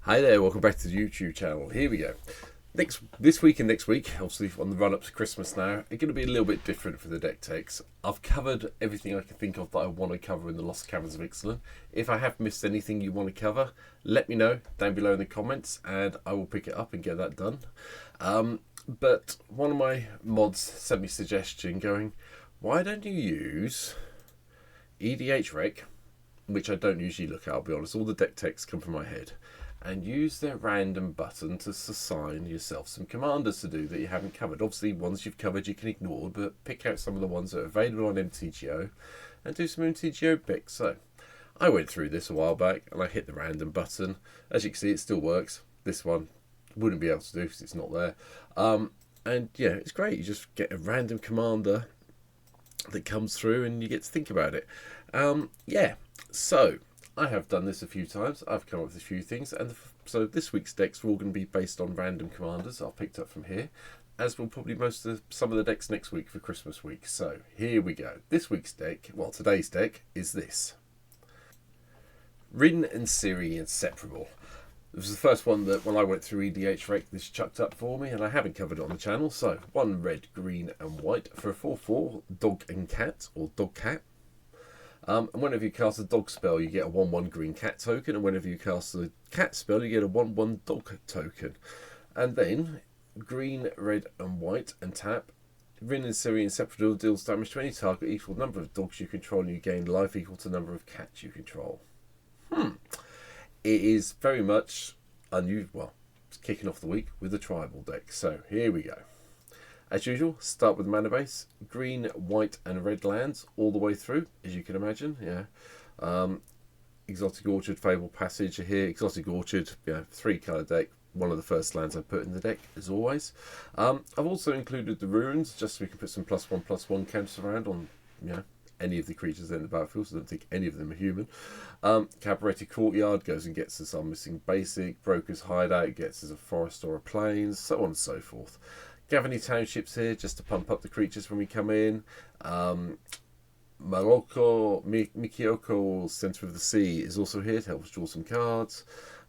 Hi there, welcome back to the YouTube channel. Here we go. This week and next week, obviously on the run up to Christmas now, are going to be a little bit different for the deck techs. I've covered everything I can think of that I want to cover in the Lost Caverns of Ixalan. If I have missed anything you want to cover, let me know down below in the comments and I will pick it up and get that done. But one of my mods sent me a suggestion going, why don't you use EDHrec, which I don't usually look at, I'll be honest, all the deck techs come from my head, and use their random button to assign yourself some commanders to do that you haven't covered. Obviously, ones you've covered you can ignore, but pick out some of the ones that are available on MTGO and do some MTGO picks. So, I went through this a while back and I hit the random button. As you can see, it still works. This one wouldn't be able to do because it's not there. And yeah, it's great. You just get a random commander that comes through and you get to think about it. Yeah, so I have done this a few times. I've come up with a few things, and so this week's decks are all going to be based on random commanders I've picked up from here, as will probably some of the decks next week for Christmas week. So here we go. This week's deck, well, today's deck is this: Rin and Seri Inseparable. This was the first one that when I went through EDHrec, this chucked up for me, and I haven't covered it on the channel. So 1 red, green, and white for a 4/4 dog and cat, or dog cat. And whenever you cast a dog spell, you get a 1/1 green cat token, and whenever you cast a cat spell, you get a 1/1 dog token. And then green, red, and white, and tap. Rin and Seri Inseparable deals damage to any target equal to number of dogs you control, and you gain life equal to number of cats you control. It is very much unusual. Well, it's kicking off the week with a tribal deck. So here we go. As usual, start with mana base, green, white, and red lands all the way through, as you can imagine. Yeah, Exotic Orchard, Fable Passage are here. Exotic Orchard, yeah, 3-colour deck. One of the first lands I put in the deck, as always. I've also included the runes, just so we can put some +1/+1 counters around on, you know, any of the creatures in the battlefield. So I don't think any of them are human. Cabaretti Courtyard goes and gets us our missing basic. Broker's Hideout gets us a forest or a plains, so on and so forth. Gavany Townships here just to pump up the creatures when we come in. Mikioko, Centre of the Sea, is also here to help us draw some cards.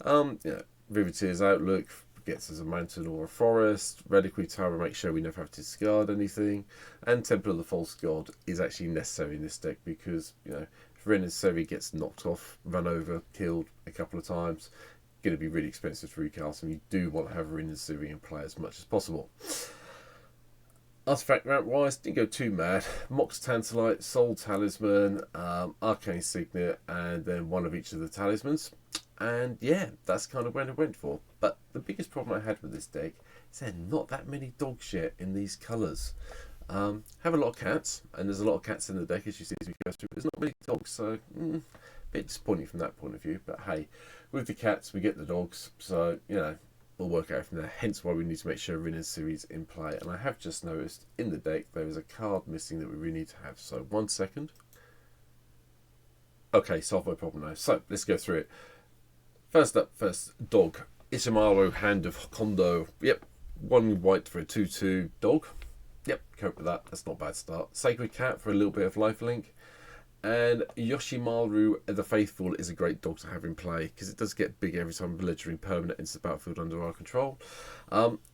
Yeah, Riveteer's Outlook gets us a mountain or a forest. Reliquary Tower makes sure we never have to discard anything. And Temple of the False God is actually necessary in this deck because, you know, if Rin and Seri gets knocked off, run over, killed a couple of times, going to be really expensive to recast, and you do want to have Rin and Seri in play as much as possible. Artifact ramp wise, didn't go too mad. Mox Tantalite, Soul Talisman, Arcane Signet, and then one of each of the talismans. And yeah, that's kind of when I went for. But the biggest problem I had with this deck is there are not that many dogs yet in these colours. Have a lot of cats, and there's a lot of cats in the deck as you see as we go through. There's not many dogs, so bit disappointing from that point of view. But hey, with the cats we get the dogs, so you know, we'll work out from there. Hence why we need to make sure Rin and Seri is in play. And I have just noticed in the deck there is a card missing that we really need to have. So 1 second. Okay, solve my problem now. So let's go through it. First up, dog. Ishimaru, Hand of Kondo. Yep, 1 white for a 2/2 dog. Yep, cope with that. That's not a bad start. Sacred Cat for a little bit of lifelink. And Yoshimaru the Faithful is a great dog to have in play because it does get big every time belligerent permanent into the battlefield under our control.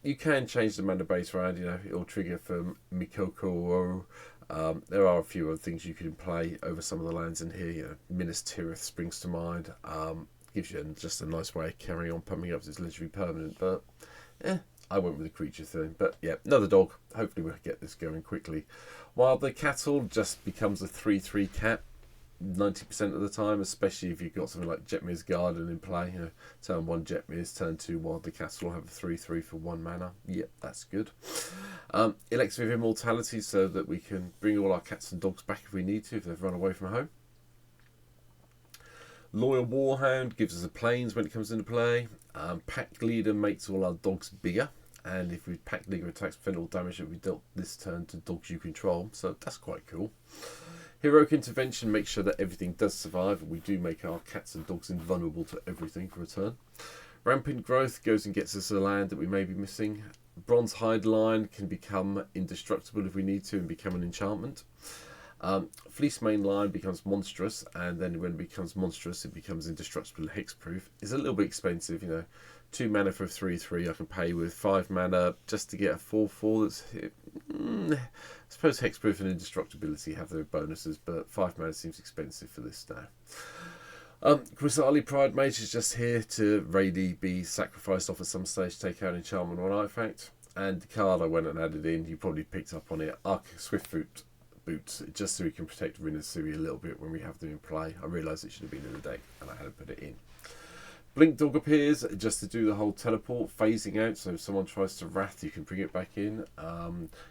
You can change the mana base around, you know, it'll trigger from Mikoko. There are a few other things you can play over some of the lands in here. You know, Minas Tirith springs to mind. Gives you just a nice way of carrying on pumping up this legendary permanent, but I went with the creature thing. But yeah, another dog. Hopefully we'll get this going quickly. While the cattle just becomes a 3/3 cat 90% of the time, especially if you've got something like Jetmir's Garden in play. You know, turn 1 Jetmir's, turn 2 Wild the Castle will have a 3/3 for 1 mana. Yep, that's good. Elixir of Immortality so that we can bring all our cats and dogs back if we need to, if they've run away from home. Loyal Warhound gives us a plains when it comes into play. Pack Leader makes all our dogs bigger, and if we Pack Leader attacks, prevent all damage that we dealt this turn to dogs you control, so that's quite cool. Heroic Intervention makes sure that everything does survive, and we do make our cats and dogs invulnerable to everything for a turn. Rampant Growth goes and gets us a land that we may be missing. Bronze Hide Line can become indestructible if we need to and become an enchantment. Fleece mainline becomes monstrous, and then when it becomes monstrous, it becomes indestructible and hexproof. It's a little bit expensive, you know. 2 mana for a 3/3 I can pay with 5 mana just to get a 4/4 that's I suppose hexproof and indestructibility have their bonuses, but 5 mana seems expensive for this now. Chrysali Pride Mage is just here to really be sacrificed off at some stage, take out enchantment or an artifact. And the card I went and added in, you probably picked up on it, Arc Swiftfoot Boots, just so we can protect Rin and Seri a little bit when we have them in play. I realised it should have been in the deck and I had to put it in. Blink Dog appears just to do the whole teleport, phasing out, so if someone tries to Wrath, you can bring it back in.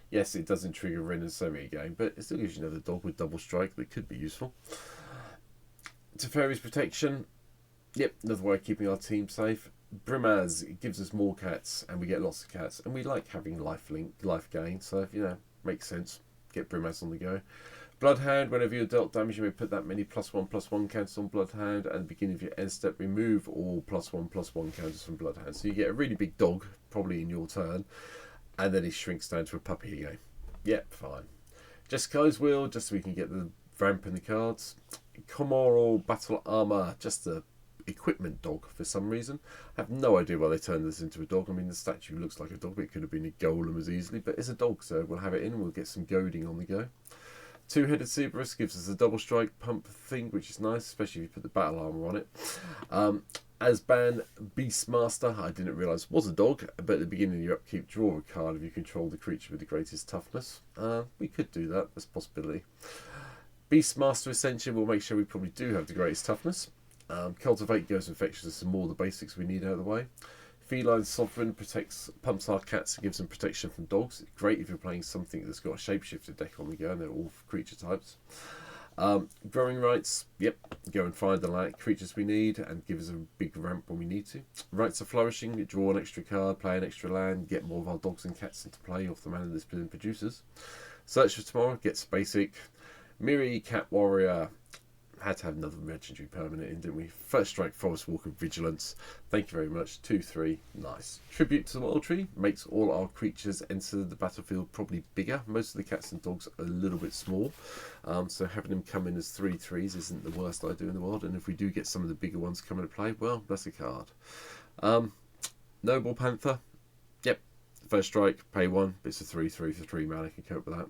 Yes, it doesn't trigger Rin and Seri again, but it still gives you another dog with double strike that could be useful. Teferi's Protection, yep, another way of keeping our team safe. Brimaz, it gives us more cats, and we get lots of cats, and we like having life gain, so if, you know, makes sense, get Brimaz on the go. Bloodhound, whenever you're dealt damage, you may put that many +1/+1 counters on Bloodhound. At the beginning of your end step, remove all +1/+1 counters from Bloodhound. So you get a really big dog, probably in your turn, and then he shrinks down to a puppy again. Yep, fine. Jessica's Will, just so we can get the ramp in the cards. Comoral Battle Armor, just a equipment dog for some reason. I have no idea why they turned this into a dog. I mean, the statue looks like a dog, but it could have been a golem as easily, but it's a dog, so we'll have it in and we'll get some goading on the go. Two-headed Cerberus gives us a double strike pump thing, which is nice, especially if you put the battle armor on it. Asban Beastmaster, I didn't realise was a dog, but at the beginning of your upkeep, draw a card if you control the creature with the greatest toughness. We could do that, that's a possibility. Beastmaster Ascension will make sure we probably do have the greatest toughness. Cultivate goes infectious, some more of the basics we need out of the way. Feline Sovereign pumps our cats and gives them protection from dogs. Great if you're playing something that's got a shapeshifter deck on the go and they're all creature types. Growing Rights, yep, go and find the creatures we need and give us a big ramp when we need to. Rights of Flourishing, draw an extra card, play an extra land, get more of our dogs and cats into play off the mana this produces. Search for Tomorrow, gets basic. Miri Cat Warrior, had to have another legendary permanent in, didn't we? First Strike, Forest Walker, Vigilance. Thank you very much. 2/3, nice. Tribute to the Wild Tree makes all our creatures enter the battlefield probably bigger. Most of the cats and dogs are a little bit small, so having them come in as 3/3s isn't the worst idea in the world. And if we do get some of the bigger ones coming to play, well, that's a card. Noble Panther, yep. First Strike, pay 1. It's a 3/3 for 3 mana. I can cope with that.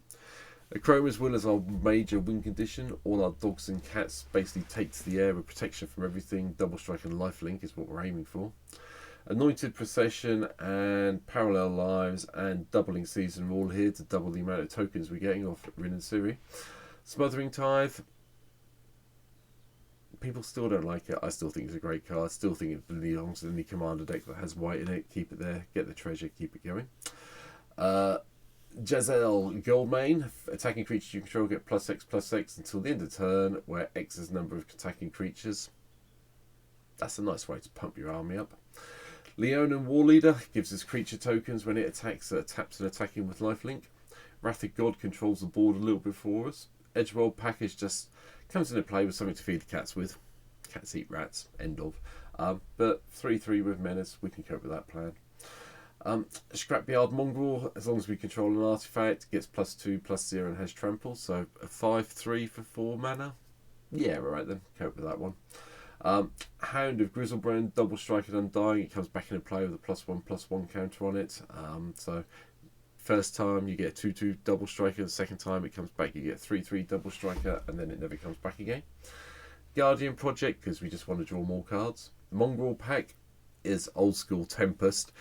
Chroma's Will is our major win condition. All our dogs and cats basically take to the air with protection from everything. Double strike and lifelink is what we're aiming for. Anointed Procession and Parallel Lives and Doubling Season are all here to double the amount of tokens we're getting off Rin and Seri. Smothering Tithe. People still don't like it. I still think it's a great card. Still think it belongs in any commander deck that has white in it. Keep it there. Get the treasure. Keep it going. Jazelle Goldmane, attacking creatures you control get +X/+X until the end of turn, where X is the number of attacking creatures. That's a nice way to pump your army up. Leonin Warleader gives us creature tokens when it attacks, taps and attacking with lifelink. Wrath of God controls the board a little bit for us. Edgeworld Package just comes into play with something to feed the cats with. Cats eat rats, end of. But 3/3 with Menace, we can cope with that plan. Scrapyard Mongrel, as long as we control an artifact, gets +2/+0 and has trample, so a 5/3 for 4 mana. Yeah, alright then, cope with that one. Hound of Grizzlebrand, double strike and undying, it comes back into play with a +1/+1 counter on it. So first time you get a 2/2 double striker, the second time it comes back you get a 3/3 double striker, and then it never comes back again. Guardian Project, because we just want to draw more cards. Mongrel Pack is old school Tempest.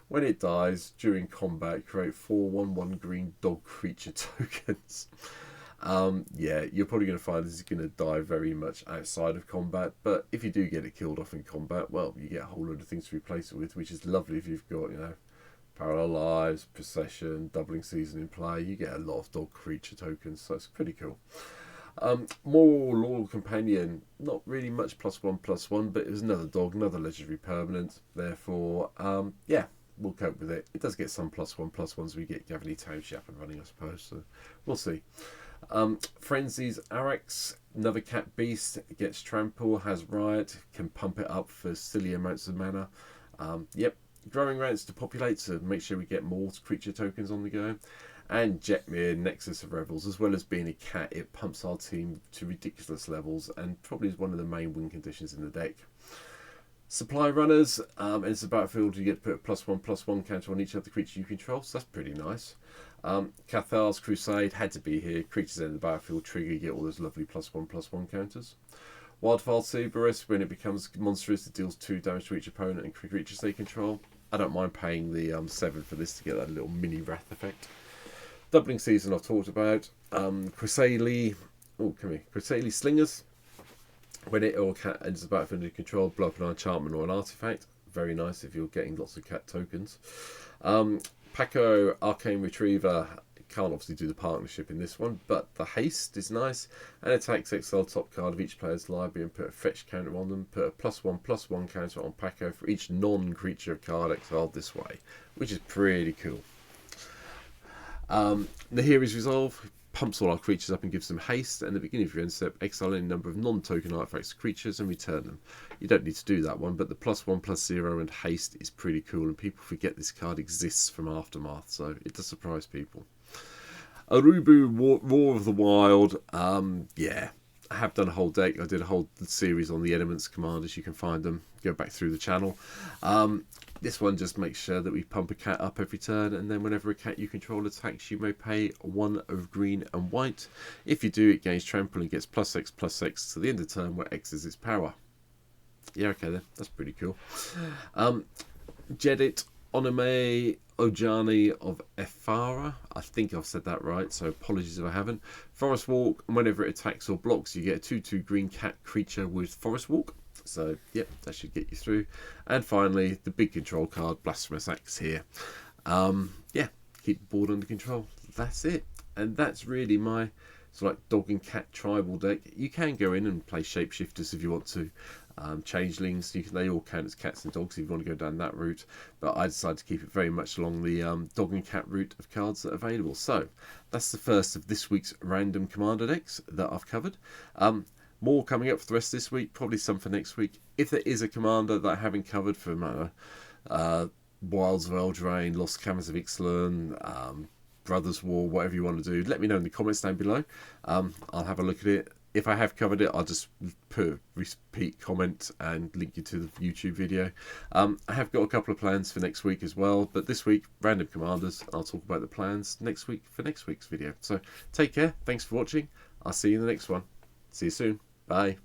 When it dies during combat, create 4/1/1 green dog creature tokens. Yeah, you're probably going to find this is going to die very much outside of combat, but if you do get it killed off in combat, well, you get a whole load of things to replace it with, which is lovely if you've got, you know, Parallel Lives, Procession, Doubling Season in play. You get a lot of dog creature tokens, so it's pretty cool. More Loyal Companion, not really much +1/+1, but it was another dog, another legendary permanent. Therefore, yeah, we'll cope with it. It does get some +1/+1s. We get Gavany Township up and running, I suppose. So we'll see. Frenzy's Arax, another cat beast, gets trample, has riot, can pump it up for silly amounts of mana. Yep, growing rats to populate to make sure we get more creature tokens on the go. and Jetmir, Nexus of Revels. As well as being a cat, it pumps our team to ridiculous levels and probably is one of the main win conditions in the deck. Supply runners, it's a battlefield, you get to put a +1/+1 counter on each other creature you control, so that's pretty nice. Cathar's Crusade had to be here. Creatures in the battlefield trigger, you get all those lovely +1/+1 counters. Wildfire Cerberus, when it becomes monstrous, it deals 2 damage to each opponent and creatures they control. I don't mind paying the 7 for this to get that little mini wrath effect. Doubling Season I've talked about. Cresselia Slingers. When it or cat enters the battlefield under control, blow up an enchantment or an artifact. Very nice if you're getting lots of cat tokens. Paco Arcane Retriever. Can't obviously do the partnership in this one, but the haste is nice. And attacks, exile top card of each player's library and put a fetch counter on them. Put a +1/+1 counter on Paco for each non-creature card exiled this way, which is pretty cool. Nahiri's Resolve pumps all our creatures up and gives them haste, and at the beginning of your end step, exile any number of non-token artifacts to creatures and return them. You don't need to do that one, but the +1/+0 and haste is pretty cool, and people forget this card exists from Aftermath, so it does surprise people. Arubu Roar of the Wild, yeah, I have done a whole deck. I did a whole series on the Elements commanders. You can find them. Go back through the channel. This one just makes sure that we pump a cat up every turn, and then whenever a cat you control attacks, you may pay 1 of green and white. If you do, it gains trample and gets +X/+X to the end of the turn, where X is its power. Yeah, okay then. That's pretty cool. Jedit Onome Ojani of Efara. I think I've said that right, so apologies if I haven't. Forest Walk, and whenever it attacks or blocks, you get a 2/2 green cat creature with Forest Walk. So, yep, that should get you through. And finally, the big control card, Blasphemous Axe here. Yeah, keep the board under control. That's it. And that's really my sort of like dog and cat tribal deck. You can go in and play shapeshifters if you want to. Changelings, they all count as cats and dogs if you want to go down that route, but I decided to keep it very much along the dog and cat route of cards that are available. So that's the first of this week's random commander decks that I've covered. More coming up for the rest of this week, probably some for next week. If there is a commander that I haven't covered from Wilds of Eldraine, Lost Caverns of Ixalan, Brothers War, whatever you want to do, let me know in the comments down below. I'll have a look at it. If I have covered it, I'll just put a repeat comment and link you to the YouTube video. I have got a couple of plans for next week as well, but this week, random commanders. I'll talk about the plans next week for next week's video. So take care. Thanks for watching. I'll see you in the next one. See you soon. Bye.